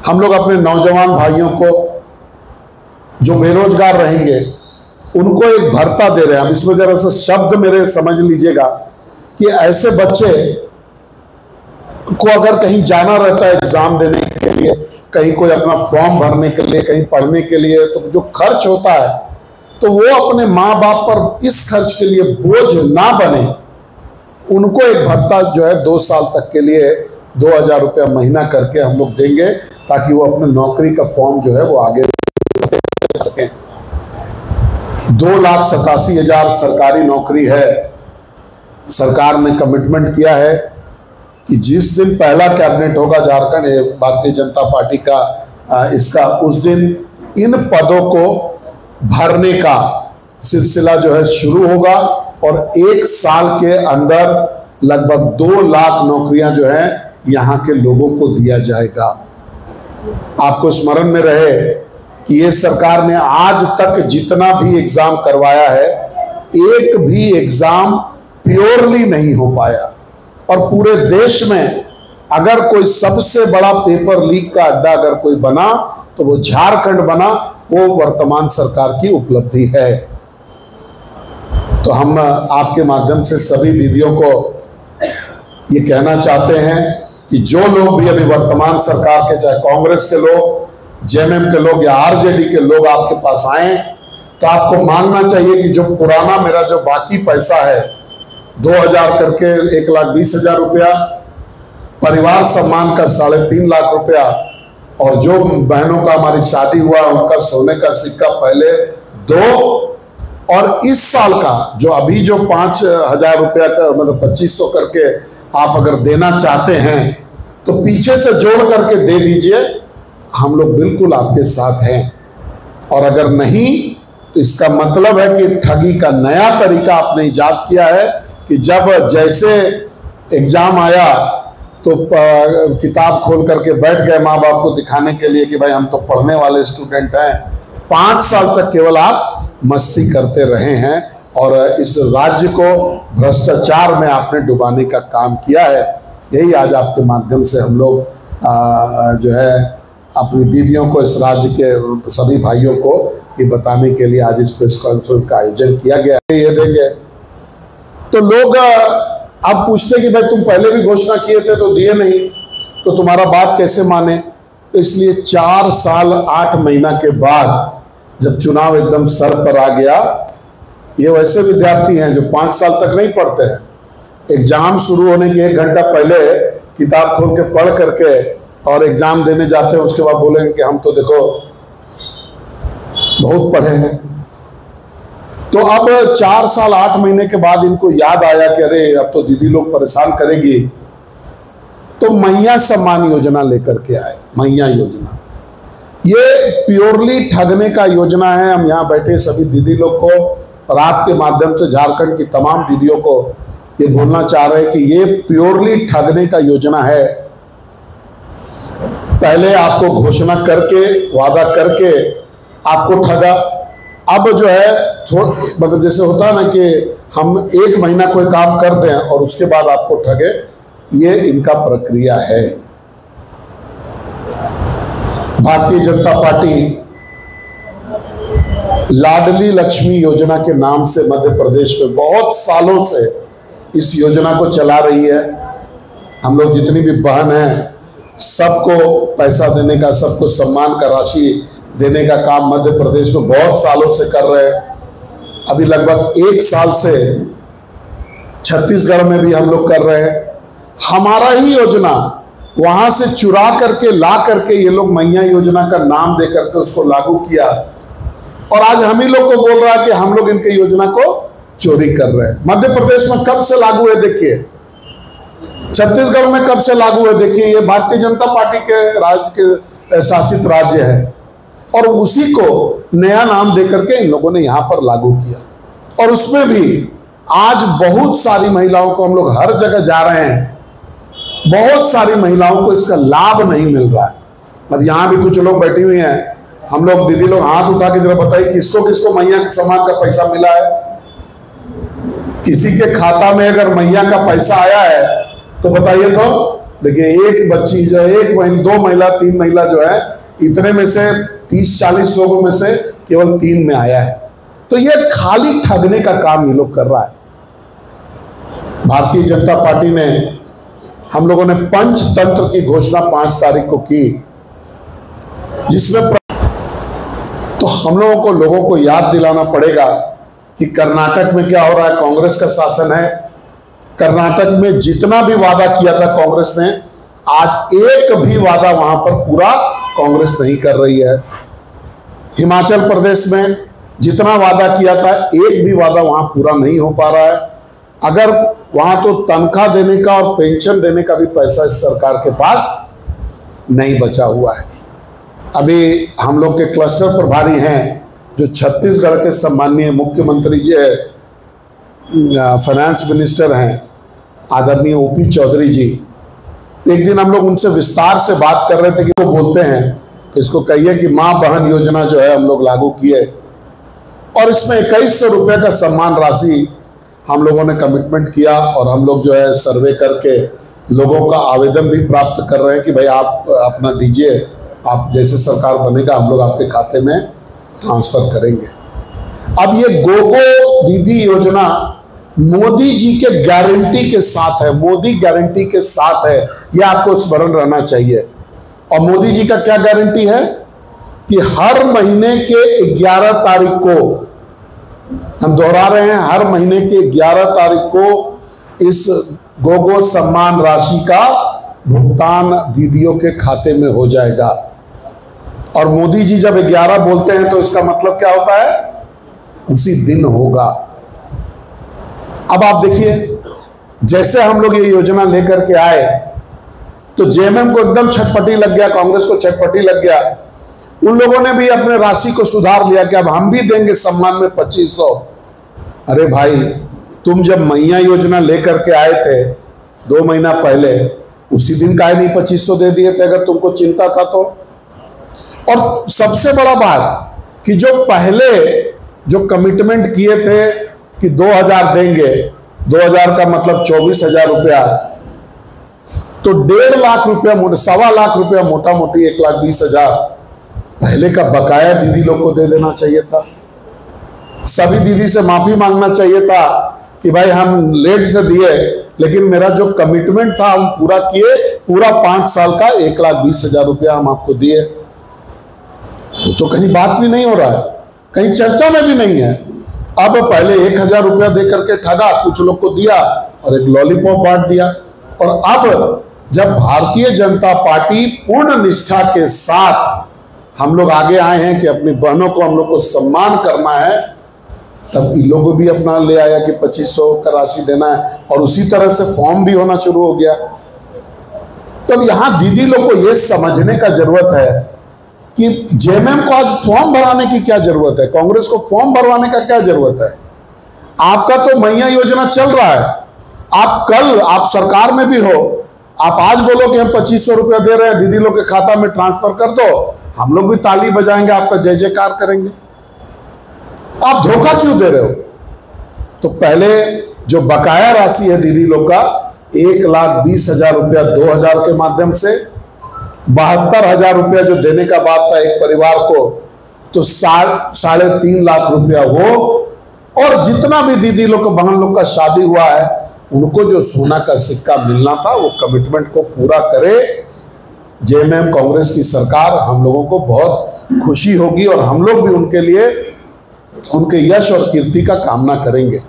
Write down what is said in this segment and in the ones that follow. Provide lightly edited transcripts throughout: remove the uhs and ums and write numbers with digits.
हम लोग अपने नौजवान भाइयों को जो बेरोजगार रहेंगे उनको एक भत्ता दे रहे हैं। हम इसमें जरा सा शब्द मेरे समझ लीजिएगा कि ऐसे बच्चे को अगर कहीं जाना रहता है एग्जाम देने के लिए, कहीं कोई अपना फॉर्म भरने के लिए, कहीं पढ़ने के लिए, तो जो खर्च होता है तो वो अपने माँ बाप पर इस खर्च के लिए बोझ ना बने, उनको एक भत्ता जो है 2 साल तक के लिए 2000 रुपया महीना करके हम लोग देंगे, ताकि वो अपने नौकरी का फॉर्म जो है वो आगे सकें। 2,87,000 सरकारी नौकरी है। सरकार ने कमिटमेंट किया है कि जिस दिन पहला कैबिनेट होगा झारखंड भारतीय जनता पार्टी का इसका, उस दिन इन पदों को भरने का सिलसिला जो है शुरू होगा और 1 साल के अंदर लगभग 2 लाख नौकरियां जो है यहाँ के लोगों को दिया जाएगा। आपको स्मरण में रहे कि ये सरकार ने आज तक जितना भी एग्जाम करवाया है, एक भी एग्जाम प्योरली नहीं हो पाया। और पूरे देश में अगर कोई सबसे बड़ा पेपर लीक का अड्डा अगर कोई बना तो वो झारखंड बना, वो वर्तमान सरकार की उपलब्धि है। तो हम आपके माध्यम से सभी दीदियों को ये कहना चाहते हैं कि जो लोग भी अभी वर्तमान सरकार के, चाहे कांग्रेस के लोग, जेएमएम के लोग या आरजेडी के लोग आपके पास आए, तो आपको मानना चाहिए कि जो पुराना मेरा जो बाकी पैसा है 2000 करके 1,20,000 रुपया, परिवार सम्मान का 3.5 लाख रुपया, और जो बहनों का हमारी शादी हुआ उनका सोने का सिक्का पहले 2, और इस साल का जो अभी जो 5,000 रुपया का मतलब 2,500 करके आप अगर देना चाहते हैं तो पीछे से जोड़ करके दे दीजिए, हम लोग बिल्कुल आपके साथ हैं। और अगर नहीं तो इसका मतलब है कि ठगी का नया तरीका आपने इजाद किया है कि जब जैसे एग्जाम आया तो किताब खोल करके बैठ गए माँ बाप को दिखाने के लिए कि भाई हम तो पढ़ने वाले स्टूडेंट हैं। 5 साल तक केवल आप मस्ती करते रहे हैं और इस राज्य को भ्रष्टाचार में आपने डुबाने का काम किया है। यही आज आपके माध्यम से हम लोग जो है अपनी दीदियों को, इस राज्य के सभी भाइयों को ये बताने के लिए आज इस प्रेस कॉन्फ्रेंस का आयोजन किया गया है। ये देंगे तो लोग अब पूछते कि भाई तुम पहले भी घोषणा किए थे तो दिए नहीं, तो तुम्हारा बात कैसे माने। तो इसलिए 4 साल 8 महीना के बाद जब चुनाव एकदम सर पर आ गया, ये वैसे विद्यार्थी हैं जो 5 साल तक नहीं पढ़ते हैं, एग्जाम शुरू होने के 1 घंटा पहले किताब खोल के पढ़ करके और एग्जाम देने जाते हैं, उसके बाद बोलेंगे कि हम तो देखो बहुत पढ़े हैं। तो अब 4 साल 8 महीने के बाद इनको याद आया कि अरे अब तो दीदी लोग परेशान करेगी, तो मैया सम्मान योजना लेकर के आए। मैया योजना ये प्योरली ठगने का योजना है। हम यहाँ बैठे सभी दीदी लोग को और आपके माध्यम से झारखंड की तमाम दीदियों को ये बोलना चाह रहे हैं कि ये प्योरली ठगने का योजना है। पहले आपको घोषणा करके, वादा करके आपको ठगा। अब जो है मतलब जैसे होता है ना कि हम 1 महीना कोई काम कर दें और उसके बाद आपको ठगे, ये इनका प्रक्रिया है। भारतीय जनता पार्टी लाडली लक्ष्मी योजना के नाम से मध्य प्रदेश में बहुत सालों से इस योजना को चला रही है। हम लोग जितनी भी बहन हैं सबको पैसा देने का, सबको सम्मान का राशि देने का काम मध्य प्रदेश में बहुत सालों से कर रहे हैं। अभी लगभग 1 साल से छत्तीसगढ़ में भी हम लोग कर रहे हैं। हमारा ही योजना वहां से चुरा करके ला करके ये लोग मैया योजना का नाम दे करके उसको लागू किया, और आज हम ही लोग को बोल रहा है कि हम लोग इनके योजना को चोरी कर रहे हैं। मध्य प्रदेश में कब से लागू है देखिए, छत्तीसगढ़ में कब से लागू है देखिए। ये भारतीय जनता पार्टी के राज्य के शासित राज्य है और उसी को नया नाम देकर के इन लोगों ने यहाँ पर लागू किया। और उसमें भी आज बहुत सारी महिलाओं को, हम लोग हर जगह जा रहे हैं, बहुत सारी महिलाओं को इसका लाभ नहीं मिल रहा है। अब यहाँ भी कुछ लोग बैठी हुई हैं, हम लोग दीदी लोग हाथ उठा के जरा बताइए किसको किसको मैया के सम्मान का पैसा मिला है। किसी के खाता में अगर मैया का पैसा आया है तो बताइए तो देखिए एक बच्ची जो है, एक महिला, 2 महिला 3 महिला जो है, इतने में से 30-40 लोगों में से केवल 3 में आया है। तो ये खाली ठगने का काम ये लोग कर रहा है। भारतीय जनता पार्टी ने, हम लोगों ने पंचतंत्र की घोषणा 5 तारीख को की, जिसमें तो हम लोगों को याद दिलाना पड़ेगा कि कर्नाटक में क्या हो रहा है। कांग्रेस का शासन है। कर्नाटक में जितना भी वादा किया था कांग्रेस ने, आज एक भी वादा वहां पर पूरा कांग्रेस नहीं कर रही है। हिमाचल प्रदेश में जितना वादा किया था, एक भी वादा वहां पूरा नहीं हो पा रहा है। अगर वहां तो तनख्वाह देने का और पेंशन देने का भी पैसा इस सरकार के पास नहीं बचा हुआ है। अभी हम लोग के क्लस्टर प्रभारी हैं जो छत्तीसगढ़ के सम्माननीय मुख्यमंत्री जी है, फाइनेंस मिनिस्टर हैं आदरणीय ओपी चौधरी जी। एक दिन हम लोग उनसे विस्तार से बात कर रहे थे कि वो बोलते हैं तो इसको कहिए कि माँ बहन योजना जो है हम लोग लागू किए और इसमें 2100 रुपये का सम्मान राशि हम लोगों ने कमिटमेंट किया और हम लोग जो है सर्वे करके लोगों का आवेदन भी प्राप्त कर रहे हैं कि भाई आप अपना दीजिए, आप जैसे सरकार बनेगा हम लोग आपके खाते में ट्रांसफर करेंगे। अब ये गोगो दीदी योजना मोदी जी के गारंटी के साथ है, मोदी गारंटी के साथ है, ये आपको स्मरण रहना चाहिए। और मोदी जी का क्या गारंटी है कि हर महीने के 11 तारीख को, हम दोहरा रहे हैं, हर महीने के 11 तारीख को इस गोगो सम्मान राशि का भुगतान दीदियों के खाते में हो जाएगा। और मोदी जी जब 11 बोलते हैं तो इसका मतलब क्या होता है, उसी दिन होगा। अब आप देखिए, जैसे हम लोग ये योजना लेकर के आए तो जेएमएम को एकदम छटपटी लग गया, कांग्रेस को छटपटी लग गया। उन लोगों ने भी अपने राशि को सुधार लिया कि अब हम भी देंगे सम्मान में 2500। अरे भाई, तुम जब मैया योजना लेकर के आए थे 2 महीना पहले, उसी दिन काहे नहीं 2500 दे दिए थे अगर तुमको चिंता था तो। और सबसे बड़ा बात कि जो पहले जो कमिटमेंट किए थे कि 2000 देंगे, 2000 का मतलब 24,000 रुपया, तो 1.5 लाख रुपया, 1.25 लाख रुपया मोटा मोटी 1,20,000 पहले का बकाया दीदी लोग को दे देना चाहिए था। सभी दीदी से माफी मांगना चाहिए था कि भाई हम लेट से दिए, लेकिन मेरा जो कमिटमेंट था हम पूरा किए, पूरा 5 साल का 1,20,000 रुपया हम आपको दिए। तो कहीं बात भी नहीं हो रहा है, कहीं चर्चा में भी नहीं है। अब पहले 1,000 रुपया दे करके ठगा, कुछ लोग को दिया और एक लॉलीपॉप बांट दिया। और अब जब भारतीय जनता पार्टी पूर्ण निष्ठा के साथ हम लोग आगे आए हैं कि अपनी बहनों को हम लोग को सम्मान करना है, तब इन लोगों भी अपना ले आया कि 2500 का राशि देना है और उसी तरह से फॉर्म भी होना शुरू हो गया। तब यहां दीदी लोग को यह समझने का जरूरत है कि जेएमएम को आज फॉर्म भराने की क्या जरूरत है, कांग्रेस को फॉर्म भरवाने का क्या जरूरत है। आपका तो मैया योजना चल रहा है, आप कल आप सरकार में भी हो, आप आज बोलो कि हम 2500 रुपया दे रहे हैं, दीदी लोग के खाता में ट्रांसफर कर दो, हम लोग भी ताली बजाएंगे, आपका जय जयकार करेंगे। आप धोखा क्यों दे रहे हो। तो पहले जो बकाया राशि है दीदी लोग का 1,20,000 रुपया 2000 के माध्यम से, 72,000 रुपया जो देने का बात था एक परिवार को, तो 3.5 लाख रुपया हो। और जितना भी दीदी लोग को, बहन लोग का शादी हुआ है, उनको जो सोना का सिक्का मिलना था वो कमिटमेंट को पूरा करे जेएमएम कांग्रेस की सरकार। हम लोगों को बहुत खुशी होगी और हम लोग भी उनके लिए, उनके यश और कीर्ति का कामना करेंगे।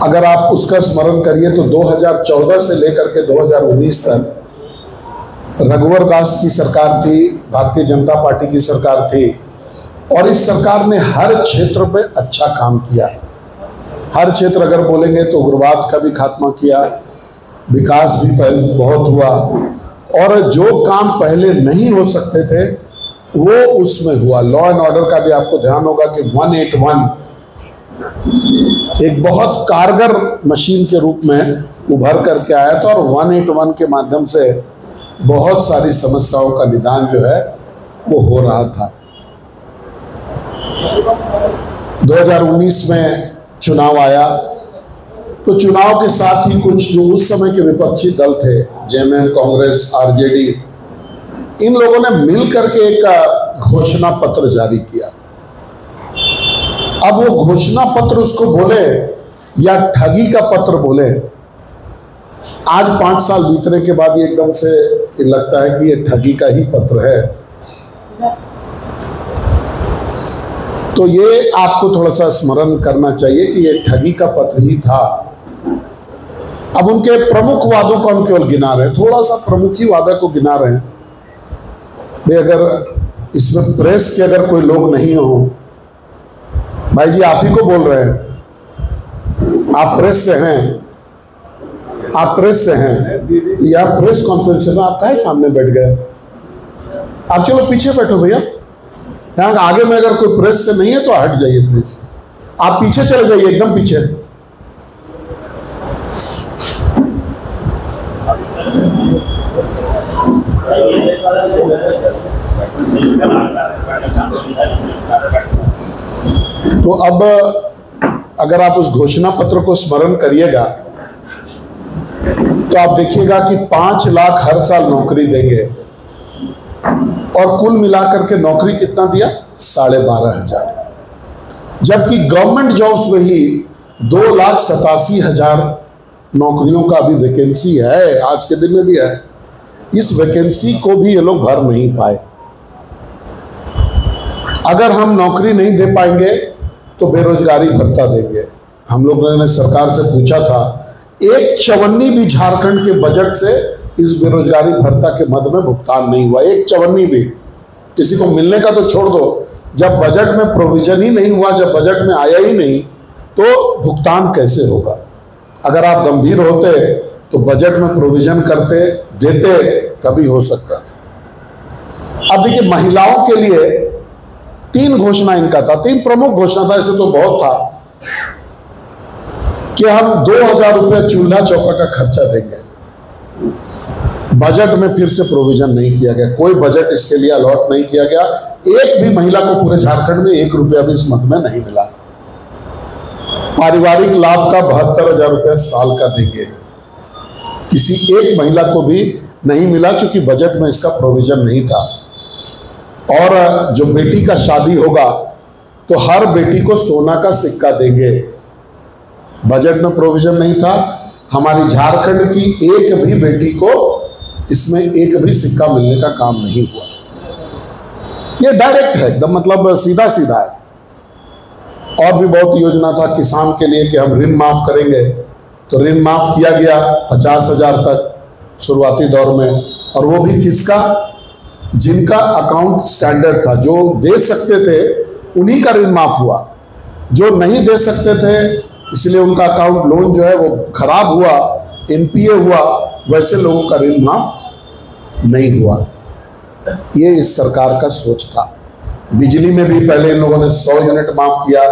अगर आप उसका स्मरण करिए तो 2014 से लेकर के 2019 तक रघुवर दास की सरकार थी, भारतीय जनता पार्टी की सरकार थी, और इस सरकार ने हर क्षेत्र पे अच्छा काम किया। हर क्षेत्र अगर बोलेंगे तो उग्रवाद का भी खात्मा किया, विकास भी पहले बहुत हुआ, और जो काम पहले नहीं हो सकते थे वो उसमें हुआ। लॉ एंड ऑर्डर का भी आपको ध्यान होगा कि 181 एक बहुत कारगर मशीन के रूप में उभर करके आया था, और 181 के माध्यम से बहुत सारी समस्याओं का निदान जो है वो हो रहा था। 2019 में चुनाव आया, तो चुनाव के साथ ही कुछ जो उस समय के विपक्षी दल थे, जेएमएम, कांग्रेस, आरजेडी, इन लोगों ने मिल करके एक घोषणा पत्र जारी किया। अब वो घोषणा पत्र उसको बोले या ठगी का पत्र बोले, आज 5 साल बीतने के बाद ये एकदम से लगता है कि ये ठगी का ही पत्र है। तो ये आपको थोड़ा सा स्मरण करना चाहिए कि ये ठगी का पत्र ही था। अब उनके प्रमुख वादों को हम केवल गिना रहे हैं, थोड़ा सा प्रमुख ही वादा को गिना रहे हैं। भाई अगर इसमें प्रेस के अगर कोई लोग नहीं हो, भाई जी आप ही को बोल रहे हैं, आप प्रेस से हैं, आप प्रेस से हैं, या प्रेस कॉन्फ्रेंस में आप काहे सामने बैठ गए? आप चलो पीछे बैठो भैया, यहाँ आगे में अगर कोई प्रेस से नहीं है तो हट जाइए प्लीज, आप पीछे चले जाइए, एकदम पीछे। तो अब अगर आप उस घोषणा पत्र को स्मरण करिएगा तो आप देखिएगा कि 5 लाख हर साल नौकरी देंगे, और कुल मिलाकर के नौकरी कितना दिया? 12,500। जबकि गवर्नमेंट जॉब्स में ही 2,87,000 नौकरियों का अभी वैकेंसी है, आज के दिन में भी है। इस वैकेंसी को भी ये लोग भर नहीं पाए। अगर हम नौकरी नहीं दे पाएंगे तो बेरोजगारी भत्ता देंगे। हम लोगों ने सरकार से पूछा था, एक चवन्नी भी झारखंड के बजट से इस बेरोजगारी भत्ता के मद में भुगतान नहीं हुआ। एक चवन्नी भी किसी को मिलने का तो छोड़ दो, जब बजट में प्रोविजन ही नहीं हुआ, जब बजट में आया ही नहीं, तो भुगतान कैसे होगा? अगर आप गंभीर होते तो बजट में प्रोविजन करते, देते, कभी हो सकता। अब देखिए, महिलाओं के लिए 3 घोषणा इनका था, 3 प्रमुख घोषणा था, ऐसे तो बहुत था कि हम 2,000 रुपये चूल्हा चौका का खर्चा देंगे। बजट में फिर से प्रोविजन नहीं किया गया, कोई बजट इसके लिए अलॉट नहीं किया गया। एक भी महिला को पूरे झारखंड में 1 रुपया भी इस मद में नहीं मिला। पारिवारिक लाभ का 72,000 रुपये साल का देंगे, किसी एक महिला को भी नहीं मिला, क्योंकि बजट में इसका प्रोविजन नहीं था। और जो बेटी का शादी होगा तो हर बेटी को सोना का सिक्का देंगे, बजट में प्रोविजन नहीं था। हमारी झारखंड की एक भी बेटी को इसमें एक भी सिक्का मिलने का काम नहीं हुआ। ये डायरेक्ट है एकदम, मतलब सीधा सीधा है। और भी बहुत योजना था किसान के लिए कि हम ऋण माफ करेंगे, तो ऋण माफ किया गया 50,000 तक शुरुआती दौर में, और वो भी किसका? जिनका अकाउंट स्टैंडर्ड था, जो दे सकते थे उन्हीं का ऋण माफ हुआ। जो नहीं दे सकते थे, इसलिए उनका अकाउंट लोन जो है वो खराब हुआ, एनपीए हुआ, वैसे लोगों का ऋण माफ नहीं हुआ। ये इस सरकार का सोच था। बिजली में भी पहले इन लोगों ने 100 यूनिट माफ किया,